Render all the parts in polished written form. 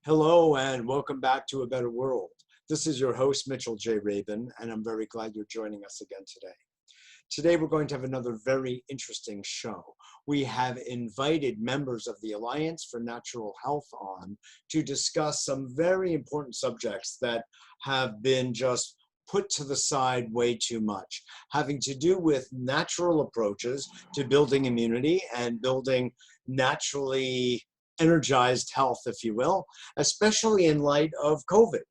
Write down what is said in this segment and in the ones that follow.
Hello and welcome back to A Better World. This is your host, Mitchell J. Rabin, and I'm very glad you're joining us again today. Today, we're going to have another very interesting show. We have invited members of the Alliance for Natural Health on to discuss some very important subjects that have been just put to the side way too much, having to do with natural approaches to building immunity and building naturally energized health, if you will, especially in light of COVID.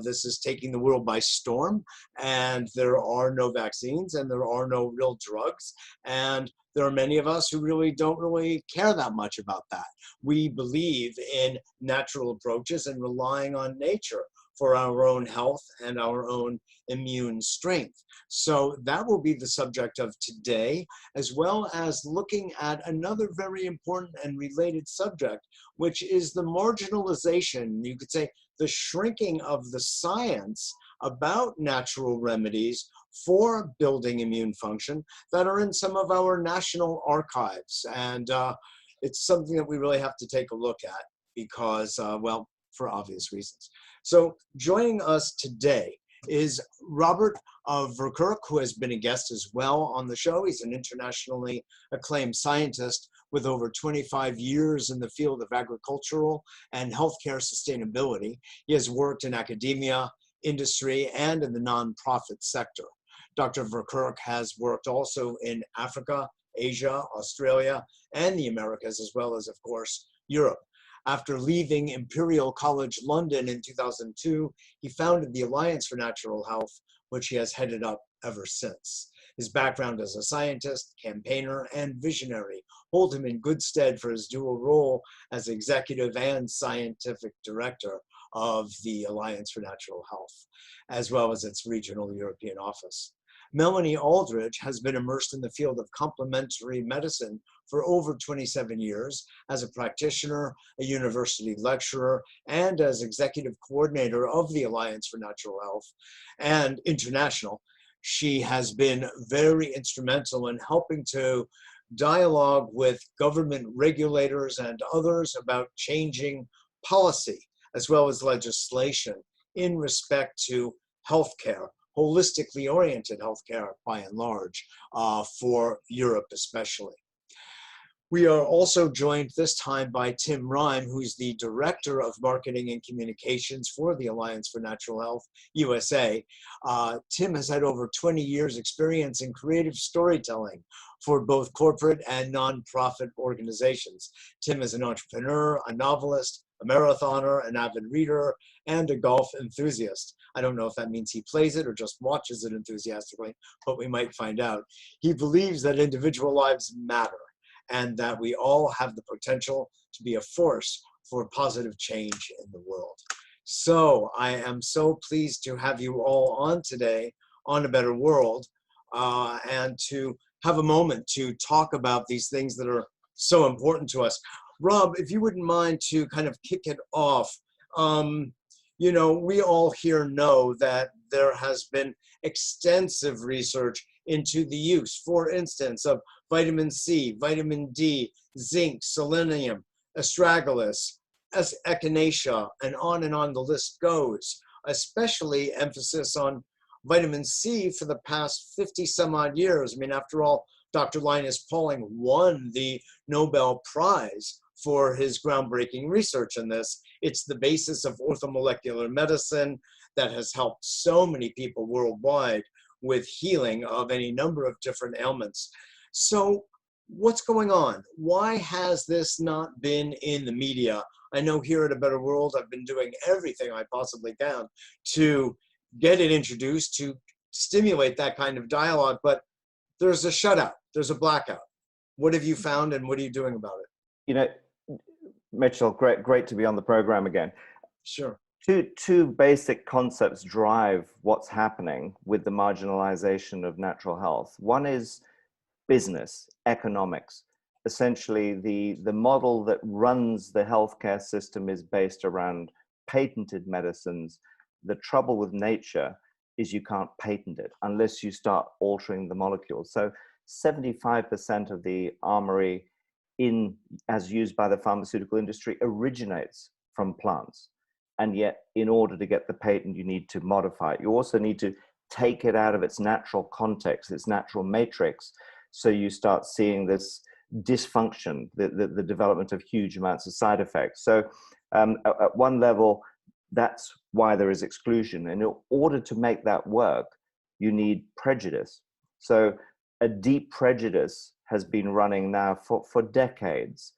This is taking the world by storm, and there are no vaccines and there are no real drugs. And there are many of us who really don't really care that much about that. We believe in natural approaches and relying on nature for our own health and our own immune strength. So that will be the subject of today, as well as looking at another very important and related subject, which is the marginalization, you could say the shrinking of the science about natural remedies for building immune function that are in some of our national archives. And it's something that we really have to take a look at because, well, for obvious reasons. So joining us today is Robert Verkerk, who has been a guest as well on the show. He's an internationally acclaimed scientist with over 25 years in the field of agricultural and healthcare sustainability. He has worked in academia, industry, and in the nonprofit sector. Dr. Verkerk has worked also in Africa, Asia, Australia, and the Americas, as well as, of course, Europe. After leaving Imperial College London in 2002, he founded the Alliance for Natural Health, which he has headed up ever since. His background as a scientist, campaigner, and visionary hold him in good stead for his dual role as executive and scientific director of the Alliance for Natural Health, as well as its regional European office. Melanie Aldridge has been immersed in the field of complementary medicine for over 27 years as a practitioner, a university lecturer, and as executive coordinator of the Alliance for Natural Health and International. She has been very instrumental in helping to dialogue with government regulators and others about changing policy as well as legislation in respect to healthcare, holistically oriented healthcare by and large, for Europe especially. We are also joined this time by Tim Rime, who's the Director of Marketing and Communications for the Alliance for Natural Health USA. Tim has had over 20 years experience in creative storytelling for both corporate and nonprofit organizations. Tim is an entrepreneur, a novelist, a marathoner, an avid reader, and a golf enthusiast. I don't know if that means he plays it or just watches it enthusiastically, but we might find out. He believes that individual lives matter and that we all have the potential to be a force for positive change in the world. So I am so pleased to have you all on today on A Better World, and to have a moment to talk about these things that are so important to us. Rob, if you wouldn't mind to kind of kick it off, you know, we all here know that there has been extensive research into the use, for instance, of vitamin C, vitamin D, zinc, selenium, astragalus, echinacea, and on the list goes, especially emphasis on vitamin C for the past 50 some odd years. I mean, after all, Dr. Linus Pauling won the Nobel Prize for his groundbreaking research in this. It's the basis of orthomolecular medicine that has helped so many people worldwide with healing of any number of different ailments. So what's going on? Why has this not been in the media? I know here at A Better World, I've been doing everything I possibly can to get it introduced, to stimulate that kind of dialogue, but there's a shutout, there's a blackout. What have you found and what are you doing about it? You know, Mitchell, great to be on the program again. Sure. Two basic concepts drive what's happening with the marginalization of natural health. One is business, economics. Essentially, the model that runs the healthcare system is based around patented medicines. The trouble with nature is you can't patent it unless you start altering the molecules. So 75% of the armory as used by the pharmaceutical industry originates from plants. And yet, in order to get the patent, you need to modify it. You also need to take it out of its natural context, its natural matrix. So you start seeing this dysfunction, the development of huge amounts of side effects. So at one level, that's why there is exclusion. And in order to make that work, you need prejudice. So a deep prejudice has been running now for decades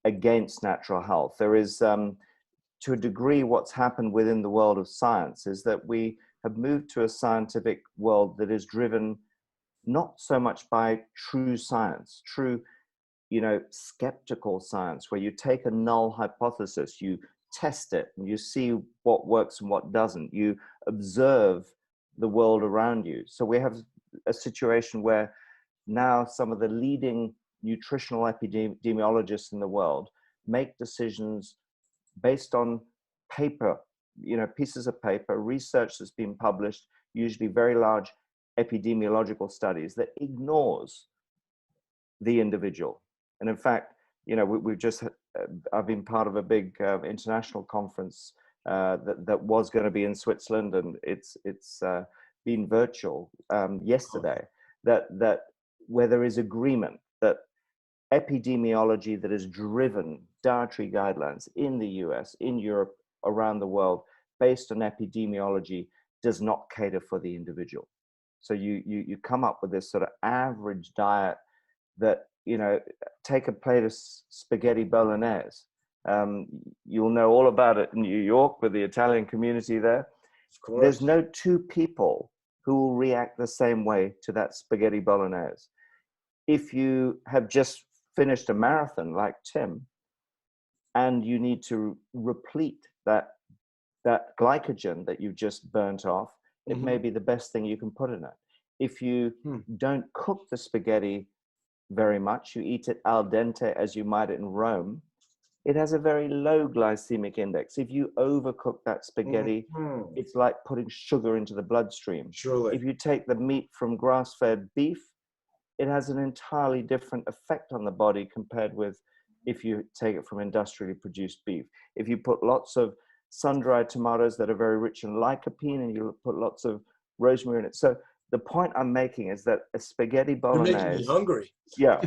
against natural health. There is, to a degree, what's happened within the world of science is that we have moved to a scientific world that is driven not so much by true science, true, skeptical science, where you take a null hypothesis, you test it, and you see what works and what doesn't. You observe the world around you. So we have a situation where now some of the leading nutritional epidemiologists in the world make decisions based on paper, pieces of paper, research that's been published, usually very large epidemiological studies that ignores the individual. And in fact, we've just, I've been part of a big international conference that was going to be in Switzerland, and it's been virtual yesterday, that where there is agreement that epidemiology that has driven dietary guidelines in the US, in Europe, around the world, based on epidemiology, does not cater for the individual. So you come up with this sort of average diet that, take a plate of spaghetti bolognese. You'll know all about it in New York with the Italian community there. Of course. There's no two people who will react the same way to that spaghetti bolognese. If you have just finished a marathon like Tim, and you need to replete that glycogen that you've just burnt off, it may be the best thing you can put in it. If you don't cook the spaghetti very much, you eat it al dente as you might in Rome, it has a very low glycemic index. If you overcook that spaghetti, it's like putting sugar into the bloodstream. Surely. If you take the meat from grass-fed beef, it has an entirely different effect on the body compared with if you take it from industrially produced beef. If you put lots of sun-dried tomatoes that are very rich in lycopene, and you put lots of rosemary in it. So the point I'm making is that a spaghetti bolognese— You're making me hungry. Yeah.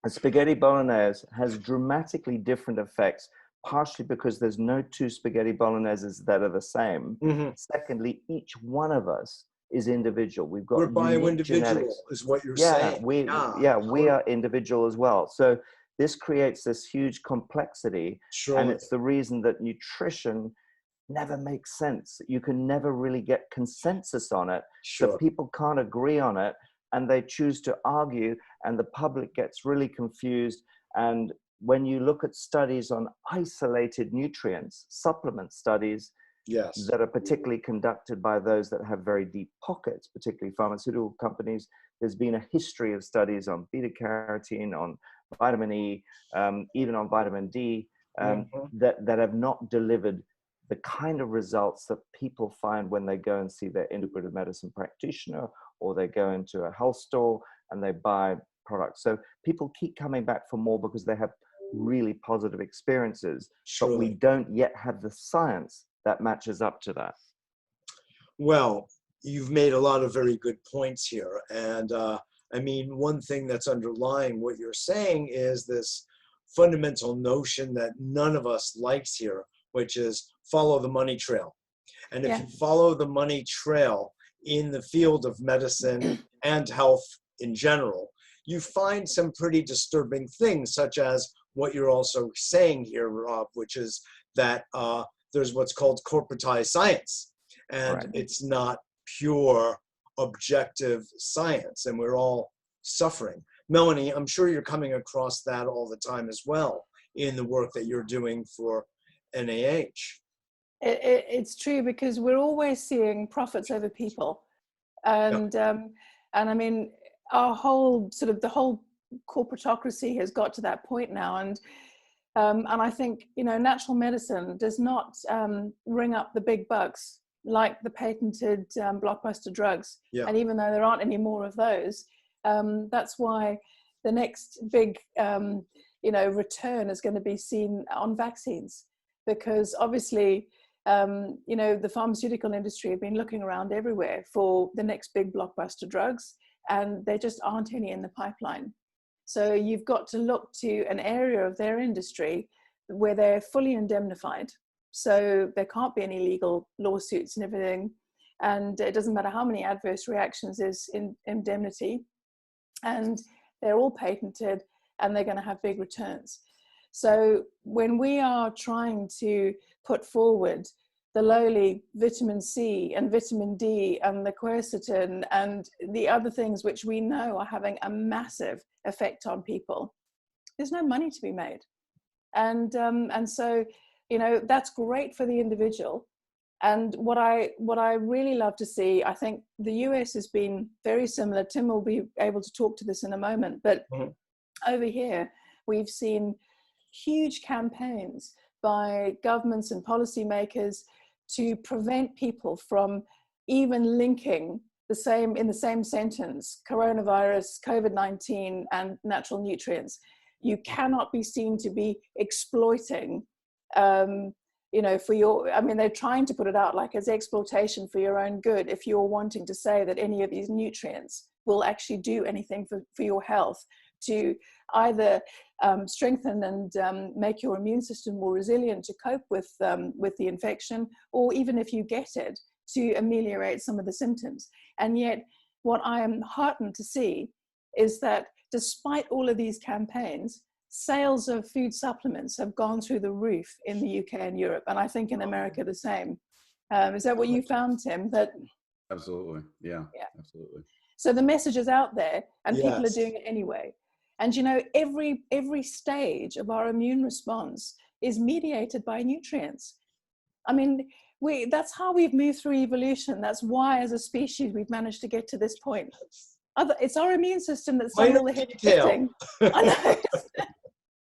A spaghetti bolognese has dramatically different effects, partially because there's no two spaghetti bologneses that are the same. Secondly, each one of us is individual. We've got— We're bio-individual, genetics. is what you're saying. We are individual as well. So this creates this huge complexity. Surely. And it's the reason that nutrition never makes sense. You can never really get consensus on it. Sure. So people can't agree on it, and they choose to argue, and the public gets really confused. And when you look at studies on isolated nutrients, supplement studies, yes, that are particularly conducted by those that have very deep pockets, particularly pharmaceutical companies, there's been a history of studies on beta carotene, on vitamin E, even on vitamin D, that have not delivered the kind of results that people find when they go and see their integrative medicine practitioner, or they go into a health store and they buy products. So people keep coming back for more because they have really positive experiences, surely. But we don't yet have the science that matches up to that. Well, you've made a lot of very good points here. And I mean, one thing that's underlying what you're saying is this fundamental notion that none of us likes here, which is follow the money trail. And if you follow the money trail in the field of medicine and health in general, you find some pretty disturbing things, such as what you're also saying here, Rob, which is that there's what's called corporatized science, and it's not pure objective science, and we're all suffering. Melanie, I'm sure you're coming across that all the time as well in the work that you're doing for NIH. It's true, because we're always seeing profits over people, and I mean, our whole the whole corporatocracy has got to that point now, and I think natural medicine does not ring up the big bucks like the patented blockbuster drugs, and even though there aren't any more of those, that's why the next big return is going to be seen on vaccines. because obviously, you know, the pharmaceutical industry have been looking around everywhere for the next big blockbuster drugs, and there just aren't any in the pipeline. So you've got to look to an area of their industry where they're fully indemnified. So there can't be any legal lawsuits and everything. And it doesn't matter how many adverse reactions there's in indemnity. And they're all patented, and they're going to have big returns. So when we are trying to put forward the lowly vitamin C and vitamin D and the quercetin and the other things which we know are having a massive effect on people, there's no money to be made. And so, you know, that's great for the individual. And what I really love to see, I think the US has been very similar. Tim will be able to talk to this in a moment, but over here, we've seen huge campaigns by governments and policymakers to prevent people from even linking in the same sentence, coronavirus, COVID-19, and natural nutrients. You cannot be seen to be exploiting, you know, I mean, they're trying to put it out like as exploitation for your own good if you're wanting to say that any of these nutrients will actually do anything for your health to either strengthen and make your immune system more resilient to cope with the infection, or even if you get it, to ameliorate some of the symptoms. And yet, what I am heartened to see is that despite all of these campaigns, sales of food supplements have gone through the roof in the UK and Europe, and I think in America the same. Is that what you found, Tim? That absolutely, yeah, absolutely. So the message is out there, and Yes. people are doing it anyway. And you know, every stage of our immune response is mediated by nutrients. I mean, that's how we've moved through evolution. That's why, as a species, we've managed to get to this point. It's our immune system that's done all the heavy lifting. I know.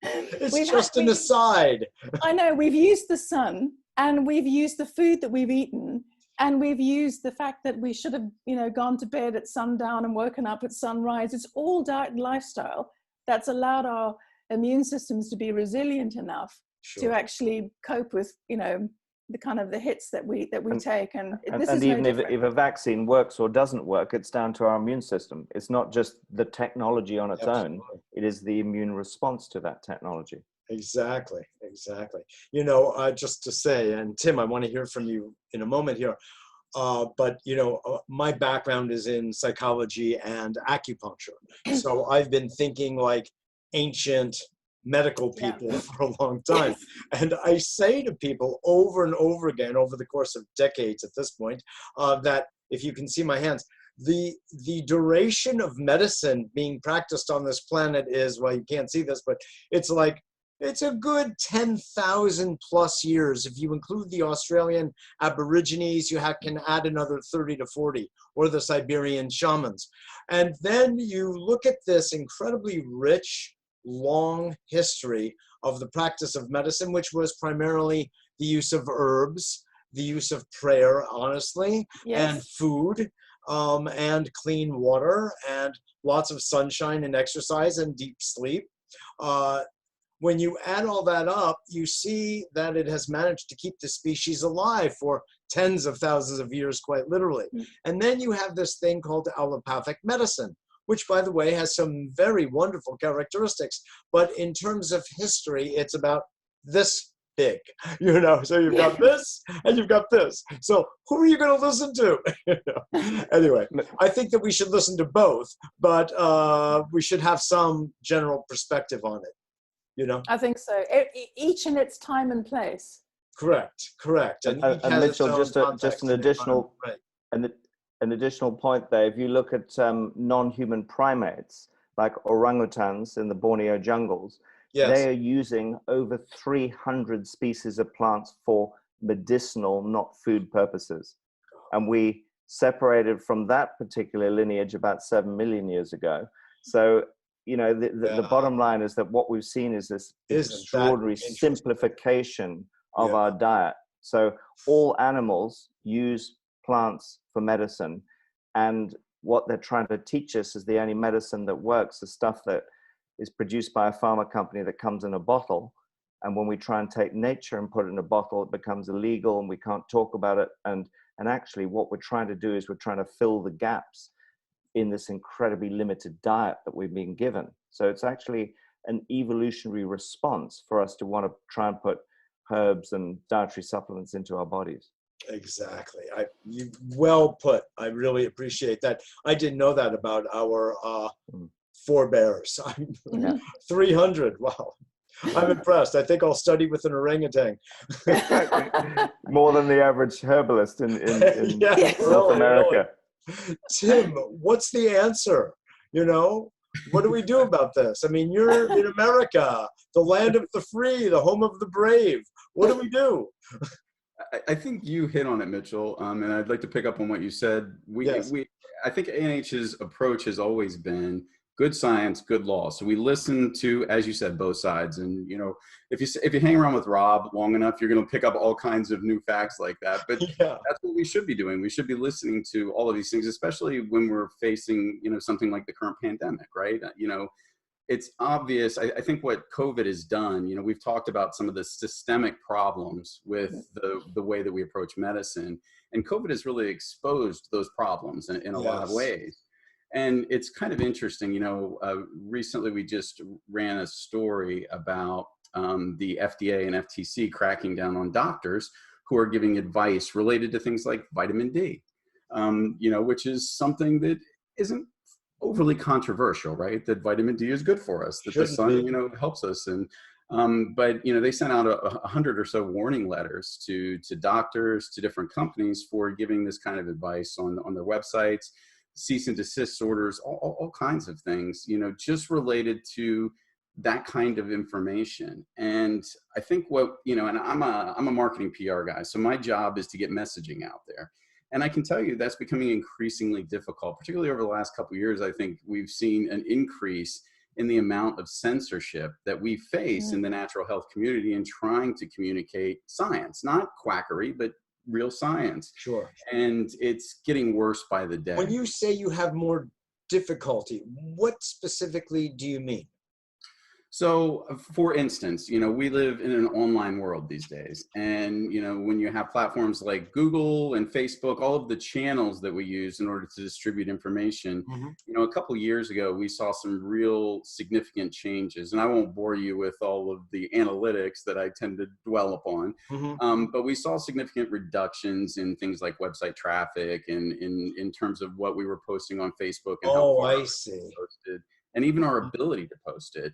It's just an aside. I know, we've used the sun, and we've used the food that we've eaten, and we've used the fact that we should have, you know, gone to bed at sundown and woken up at sunrise. It's all diet and lifestyle that's allowed our immune systems to be resilient enough to actually cope with, you know, the kind of the hits that we take. And even if a vaccine works or doesn't work, it's down to our immune system. It's not just the technology on its own. It is the immune response to that technology. Exactly. You know, just to say, and Tim, I want to hear from you in a moment here, but you know, my background is in psychology and acupuncture. So I've been thinking like ancient medical people for a long time. And I say to people over and over again, over the course of decades at this point, that if you can see my hands, the duration of medicine being practiced on this planet is, well, you can't see this, but it's a good 10,000 plus years. If you include the Australian Aborigines, you can add another 30 to 40, or the Siberian shamans. And then you look at this incredibly rich, long history of the practice of medicine, which was primarily the use of herbs, the use of prayer, honestly, and food, and clean water, and lots of sunshine and exercise and deep sleep. When you add all that up, you see that it has managed to keep the species alive for tens of thousands of years, quite literally. And then you have this thing called allopathic medicine, which, by the way, has some very wonderful characteristics. But in terms of history, it's about this big, you know, so you've got this and you've got this. So who are you going to listen to? Anyway, I think that we should listen to both, but we should have some general perspective on it. You know? I think so. Each in its time and place. Correct. And Mitchell, just an additional, an additional point there. If you look at non-human primates like orangutans in the Borneo jungles, they are using over 300 species of plants for medicinal, not food purposes. And we separated from that particular lineage about 7 million years ago. So, you know, the bottom line is that what we've seen is this extraordinary simplification of our diet. So all animals use plants for medicine, and what they're trying to teach us is the only medicine that works, the stuff that is produced by a pharma company that comes in a bottle, And when we try and take nature and put it in a bottle, it becomes illegal and we can't talk about it. And actually what we're trying to do is we're trying to fill the gaps in this incredibly limited diet that we've been given. So it's actually an evolutionary response for us to want to try and put herbs and dietary supplements into our bodies. Exactly. You well put. I really appreciate that. I didn't know that about our forebears. Yeah. 300. Wow. I'm impressed. I think I'll study with an orangutan. More than the average herbalist in Yeah, North America. Really. Tim, what's the answer? You know, what do we do about this? I mean, you're in America, the land of the free, the home of the brave. What do we do? I think you hit on it, Mitchell, and I'd like to pick up on what you said. I think ANH's approach has always been good science, good law. So we listen to, as you said, both sides. And you know, if you hang around with Rob long enough, you're going to pick up all kinds of new facts like that. But that's what we should be doing. We should be listening to all of these things, especially when we're facing, you know, something like the current pandemic, right? You know, it's obvious. I think what COVID has done, you know, we've talked about some of the systemic problems with the way that we approach medicine, and COVID has really exposed those problems in a lot of ways. And it's kind of interesting, you know, recently we just ran a story about the FDA and FTC cracking down on doctors who are giving advice related to things like vitamin D, you know, which is something that isn't overly controversial, right? That vitamin D is good for us, that the sun, you know, helps us. And but you know, they sent out 100 or so warning letters to doctors, to different companies for giving this kind of advice on their websites, cease and desist orders, all kinds of things, you know, just related to that kind of information. And I think what, you know, and I'm a marketing PR guy, so my job is to get messaging out there. And I can tell you that's becoming increasingly difficult, particularly over the last couple of years. I think we've seen an increase in the amount of censorship that we face in the natural health community in trying to communicate science, not quackery, but real science. Sure. And it's getting worse by the day. When you say you have more difficulty, what specifically do you mean? So for instance, you know, we live in an online world these days. And, you know, when you have platforms like Google and Facebook, all of the channels that we use in order to distribute information, you know, a couple of years ago, we saw some real significant changes. And I won't bore you with all of the analytics that I tend to dwell upon, but we saw significant reductions in things like website traffic and in terms of what we were posting on Facebook and how far I see. Posted, and even our ability to post it.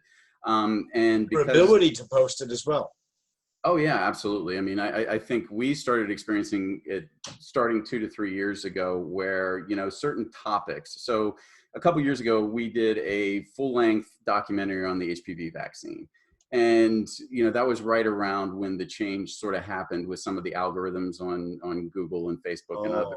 And your ability to post it as well. Oh yeah, absolutely. I mean, I think we started experiencing it starting 2 to 3 years ago where, you know, certain topics. So a couple years ago, we did a full-length documentary on the HPV vaccine. And, you know, that was right around when the change sort of happened with some of the algorithms on Google and Facebook and others.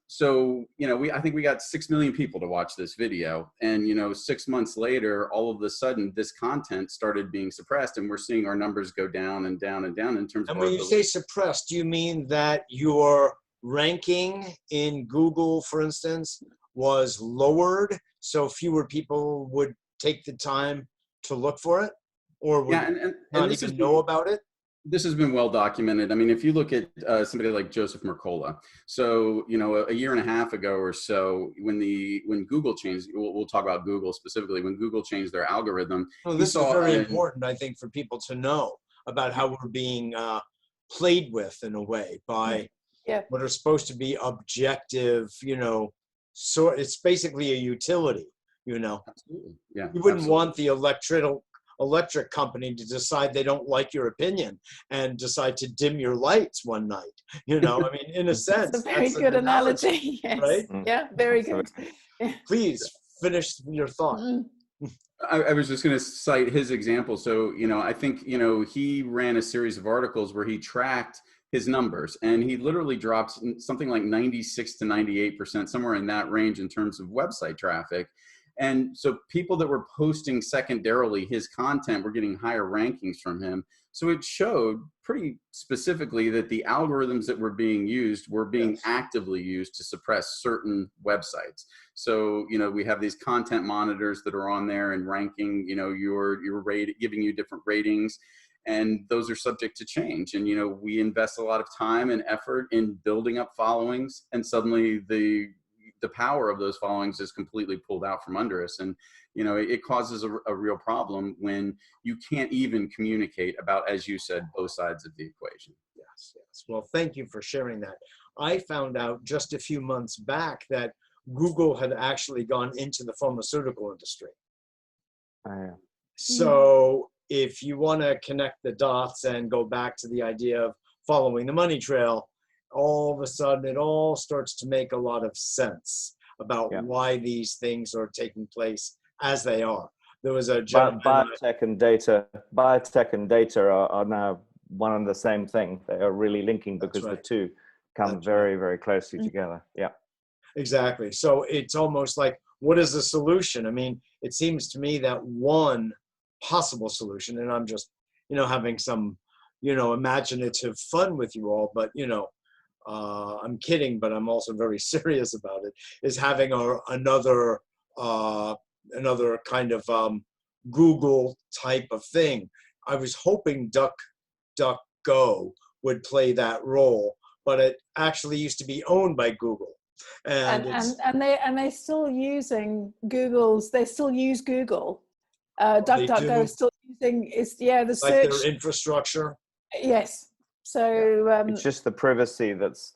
So, you know, I think we got 6 million people to watch this video, and, you know, 6 months later, all of a sudden this content started being suppressed, and we're seeing our numbers go down and down and down in terms of. And when you say suppressed, do you mean that your ranking in Google, for instance, was lowered so fewer people would take the time to look for it, or would not even know about it? This has been well documented. I mean, if you look at somebody like Joseph Mercola, so, you know, a year and a half ago or so, when Google changed, we'll talk about Google specifically, when Google changed their algorithm. Well, this is very important, I think, for people to know about how we're being played with in a way by what are supposed to be objective, you know, so it's basically a utility, you know. Absolutely. Yeah. You wouldn't want the electric company to decide they don't like your opinion and decide to dim your lights one night. You know, I mean, in a sense. That's a very good analogy. Yes. Right? Yeah, very good. Please finish your thought. I was just going to cite his example. So, you know, I think, you know, he ran a series of articles where he tracked his numbers, and he literally dropped something like 96 to 98%, somewhere in that range in terms of website traffic. And so people that were posting secondarily his content were getting higher rankings from him. So it showed pretty specifically that the algorithms that were being used were being actively used to suppress certain websites. So, you know, we have these content monitors that are on there and ranking, you know, your rate, giving you different ratings. And those are subject to change. And, you know, we invest a lot of time and effort in building up followings, and suddenly the power of those followings is completely pulled out from under us. And, you know, it causes a real problem when you can't even communicate about, as you said, both sides of the equation. Yes, yes. Well, thank you for sharing that. I found out just a few months back that Google had actually gone into the pharmaceutical industry. So if you want to connect the dots and go back to the idea of following the money trail, all of a sudden it all starts to make a lot of sense about why these things are taking place as they are. There was a gentleman, biotech and data are now one and the same thing. They are really linking because the two come very, very closely together. Yeah, exactly. So it's almost like, what is the solution? I mean, it seems to me that one possible solution, and I'm just, you know, having some, you know, imaginative fun with you all, but, you know, I'm kidding, but I'm also very serious about it, is having another kind of Google type of thing. I was hoping DuckDuckGo would play that role, but it actually used to be owned by Google. And they're still using Google's, they still use Google. DuckDuckGo is still using, the search. Like their infrastructure? Yes. So it's just the privacy that's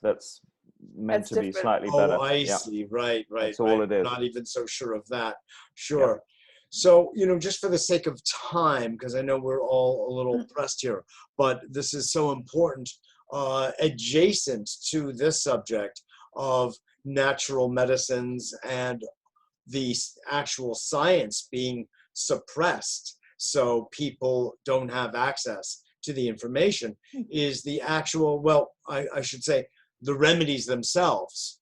meant to be slightly better. Oh, I see. Right. That's all it is. Not even so sure of that. Sure. Yep. So, you know, just for the sake of time, because I know we're all a little pressed here, but this is so important, adjacent to this subject of natural medicines and the actual science being suppressed so people don't have access to the information, is the actual, well, I should say, the remedies themselves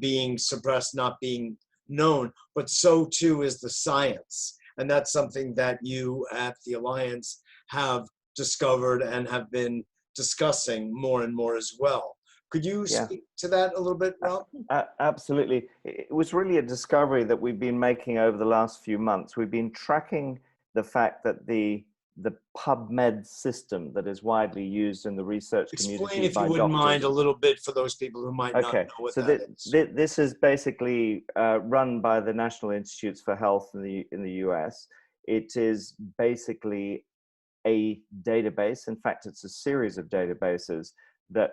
being suppressed, not being known, but so too is the science. And that's something that you at the Alliance have discovered and have been discussing more and more as well. Could you speak to that a little bit, Rob? Absolutely. It was really a discovery that we've been making over the last few months. We've been tracking the fact that the PubMed system that is widely used in the research community. Explain, if you wouldn't mind, a little bit for those people who might not know what that is. This is basically run by the National Institutes for Health in the US. It is basically a database. In fact, it's a series of databases that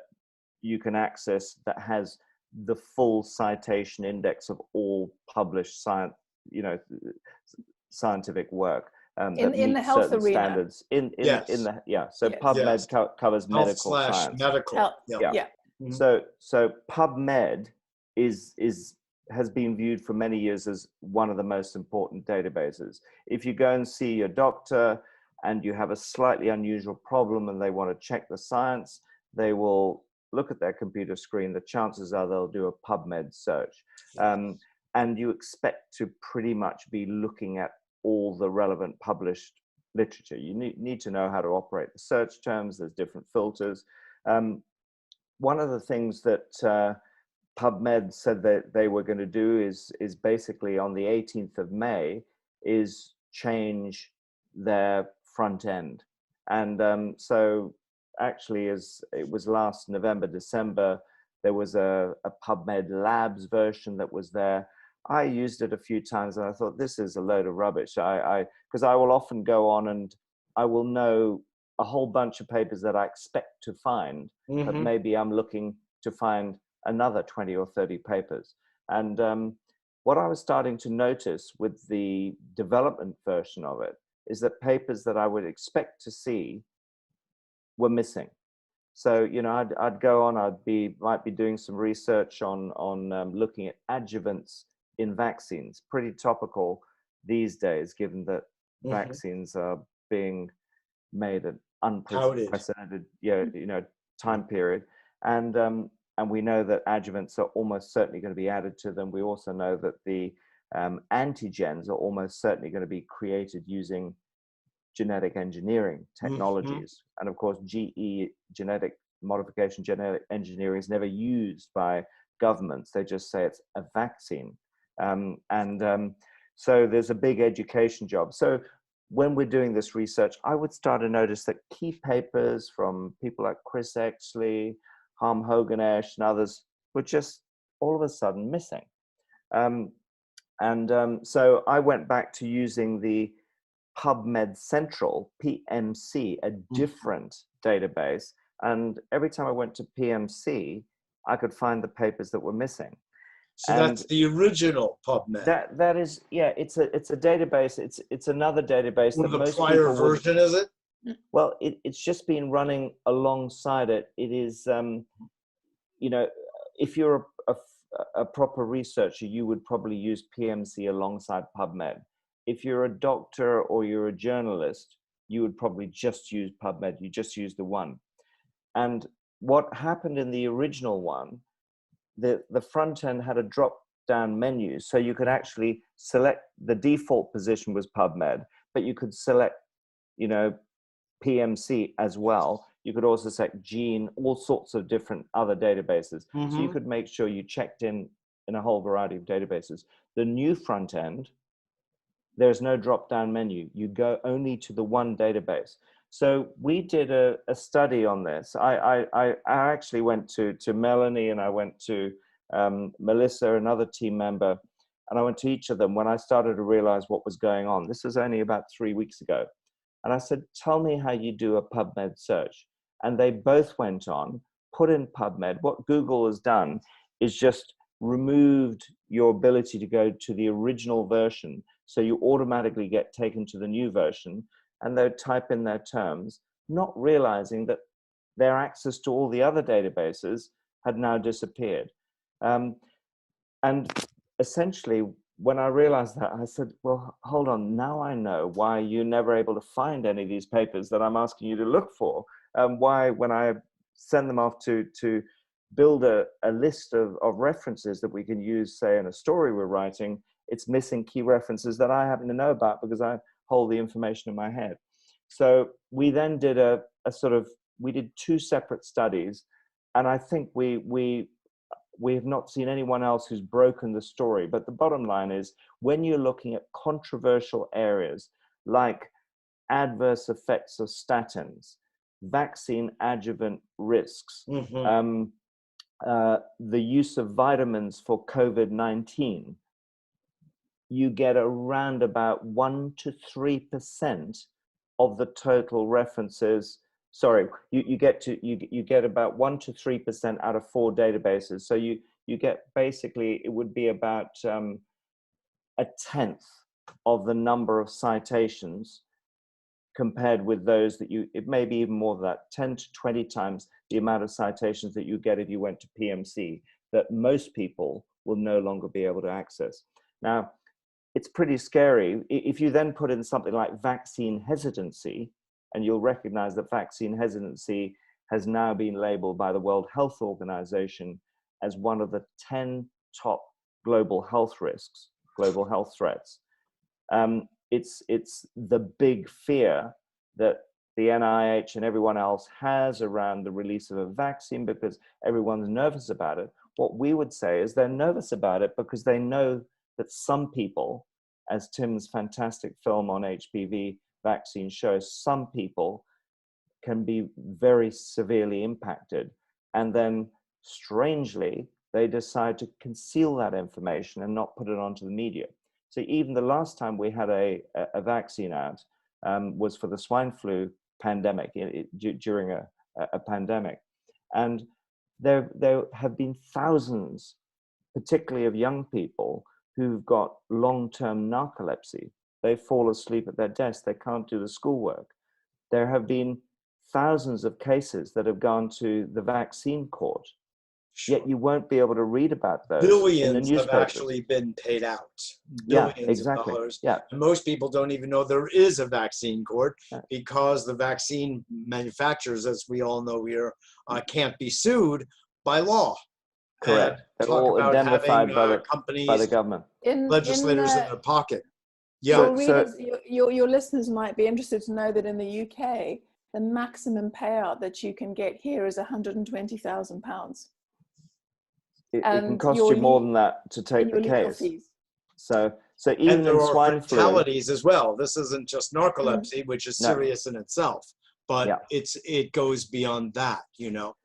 you can access that has the full citation index of all published scientific work. In the health arena. Standards. So PubMed covers medical science. Medical. So PubMed has been viewed for many years as one of the most important databases. If you go and see your doctor and you have a slightly unusual problem and they want to check the science, they will look at their computer screen. The chances are they'll do a PubMed search. And you expect to pretty much be looking at all the relevant published literature. You need to know how to operate the search terms. There's different filters. One of the things that PubMed said that they were going to do is basically on the 18th of May is change their front end. And so actually, as it was last November, December, there was a PubMed Labs version that was there. I used it a few times and I thought, this is a load of rubbish. Because I will often go on and I will know a whole bunch of papers that I expect to find, but maybe I'm looking to find another 20 or 30 papers. And what I was starting to notice with the development version of it is that papers that I would expect to see were missing. So, you know, I'd go on, might be doing some research on looking at adjuvants in vaccines, pretty topical these days, given that vaccines are being made at unprecedented time period. And we know that adjuvants are almost certainly going to be added to them. We also know that the antigens are almost certainly going to be created using genetic engineering technologies. And of course, genetic modification, genetic engineering is never used by governments. They just say it's a vaccine. So there's a big education job. So when we're doing this research, I would start to notice that key papers from people like Chris Exley, Harm Hoganesh, and others were just all of a sudden missing. So I went back to using the PubMed Central, PMC, a different database. And every time I went to PMC, I could find the papers that were missing. So that's the original PubMed. That is, yeah, it's a database. It's another database. One that of the most prior people version, is it? Well, it's just been running alongside it. It is, you know, if you're a proper researcher, you would probably use PMC alongside PubMed. If you're a doctor or you're a journalist, you would probably just use PubMed. You just use the one. And what happened in the original one, the front end had a drop down menu. So you could actually select, the default position was PubMed, but you could select, you know, PMC as well. You could also select gene, all sorts of different other databases. So you could make sure you checked in a whole variety of databases. The new front end, there's no drop down menu. You go only to the one database. So we did a study on this. I actually went to Melanie, and I went to Melissa, another team member, and I went to each of them when I started to realize what was going on. This was only about 3 weeks ago. And I said, tell me how you do a PubMed search. And they both went on, put in PubMed. What Google has done is just removed your ability to go to the original version. So you automatically get taken to the new version, and they type in their terms, not realizing that their access to all the other databases had now disappeared. And essentially, when I realized that, I said, well, hold on, now I know why you're never able to find any of these papers that I'm asking you to look for. Why, when I send them off to build a list of references that we can use, say, in a story we're writing, it's missing key references that I happen to know about because I hold the information in my head. So we then did we did 2 separate studies, and I think we have not seen anyone else who's broken the story. But the bottom line is, when you're looking at controversial areas like adverse effects of statins, vaccine adjuvant risks, the use of vitamins for COVID-19, you get around about 1 to 3% of the total references. Sorry, you get about 1 to 3% out of 4 databases. So you get, basically, it would be about a tenth of the number of citations compared with those that it may be even more than that, 10 to 20 times the amount of citations that you get if you went to PMC, that most people will no longer be able to access. Now, it's pretty scary. If you then put in something like vaccine hesitancy, and you'll recognize that vaccine hesitancy has now been labeled by the World Health Organization as one of the 10 top global health risks, global health threats. It's the big fear that the NIH and everyone else has around the release of a vaccine, because everyone's nervous about it. What we would say is they're nervous about it because they know that some people, as Tim's fantastic film on HPV vaccine shows, some people can be very severely impacted. And then, strangely, they decide to conceal that information and not put it onto the media. So even the last time we had a vaccine out was for the swine flu pandemic, during a pandemic. And there have been thousands, particularly of young people, who've got long-term narcolepsy. They fall asleep at their desk. They can't do the schoolwork. There have been thousands of cases that have gone to the vaccine court. Sure. Yet you won't be able to read about those Billions in the newspapers. have actually been paid out. Billions of dollars. Yeah. And most people don't even know there is a vaccine court, because the vaccine manufacturers, as we all know here, can't be sued by law. Correct. They're talk all about indemnified having by the companies, government. legislators in their pocket. Yeah. Your readers, your listeners might be interested to know that in the UK, the maximum payout that you can get here is £120,000. It can cost you more than that to take the case. So even and there in are swine fatalities as well. This isn't just Mm. narcolepsy, which is serious in itself, but it goes beyond that, you know.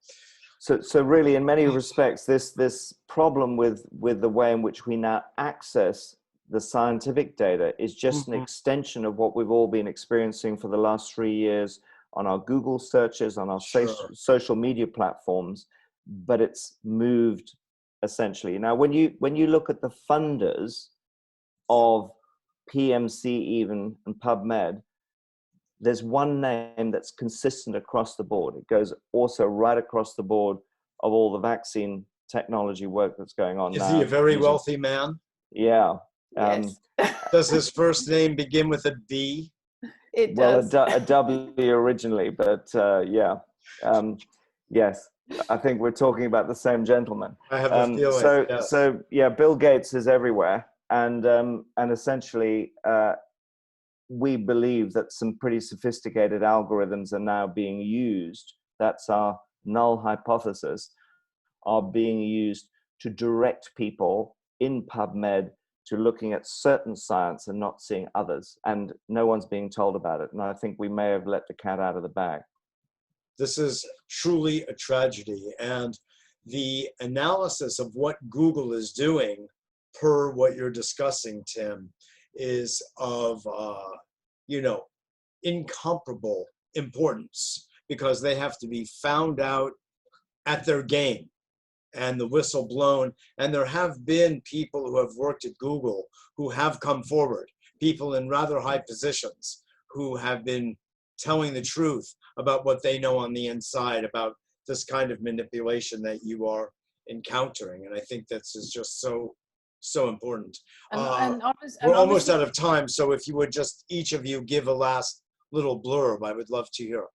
So really, in many respects, this problem with the way in which we now access the scientific data is just an extension of what we've all been experiencing for the last 3 years on our Google searches, on our social media platforms, but it's moved essentially. Now, when you look at the funders of PMC even and PubMed, there's one name that's consistent across the board. It goes also right across the board of all the vaccine technology work that's going on now. Is he a very wealthy man? Yeah. Yes. Does his first name begin with a B? It does. Well, a W originally, but yeah. Yes, I think we're talking about the same gentleman. I have a feeling. So yeah, Bill Gates is everywhere, and essentially, we believe that some pretty sophisticated algorithms are now being used. That's our null hypothesis, are being used to direct people in PubMed to looking at certain science and not seeing others. And no one's being told about it. And I think we may have let the cat out of the bag. This is truly a tragedy. And the analysis of what Google is doing, per what you're discussing, Tim, is of, incomparable importance, because they have to be found out at their game and the whistle blown. And there have been people who have worked at Google who have come forward, people in rather high positions who have been telling the truth about what they know on the inside about this kind of manipulation that you are encountering. And I think this is just so important. We're almost out of time, so if you would just each of you give a last little blurb, I would love to hear.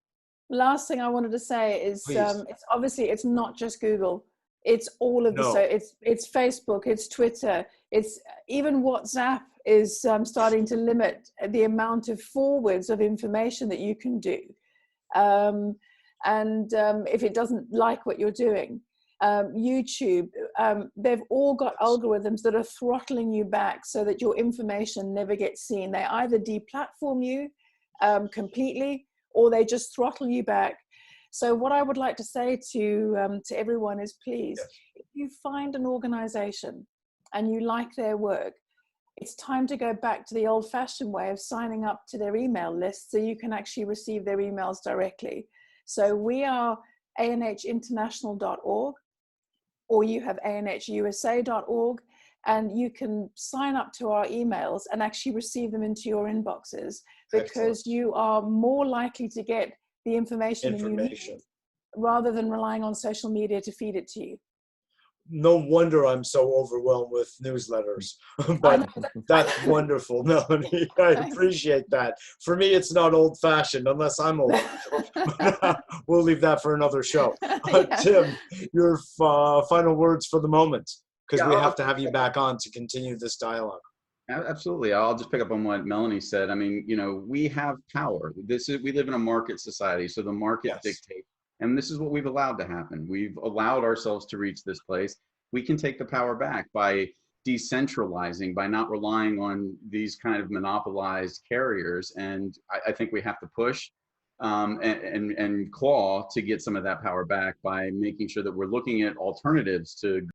Last thing I wanted to say is it's not just Google. It's all of it's Facebook, it's Twitter, it's even WhatsApp is starting to limit the amount of forwards of information that you can do. If it doesn't like what you're doing, YouTube, they've all got algorithms that are throttling you back so that your information never gets seen. They either deplatform you completely, or they just throttle you back. So what I would like to say to everyone is, please, if you find an organization and you like their work, it's time to go back to the old-fashioned way of signing up to their email list so you can actually receive their emails directly. So we are anhinternational.org, or you have anhusa.org, and you can sign up to our emails and actually receive them into your inboxes, because you are more likely to get the information than you need, rather than relying on social media to feed it to you. No wonder I'm so overwhelmed with newsletters, but that's wonderful, Melanie. I appreciate that. For me, it's not old-fashioned unless I'm old. We'll leave that for another show. Tim, your final words for the moment, because we have to have you back on to continue this dialogue. Absolutely. I'll just pick up on what Melanie said. I mean, we have power. We live in a market society, so the market dictates. And this is what we've allowed to happen. We've allowed ourselves to reach this place. We can take the power back by decentralizing, by not relying on these kind of monopolized carriers. And I think we have to push and claw to get some of that power back by making sure that we're looking at alternatives to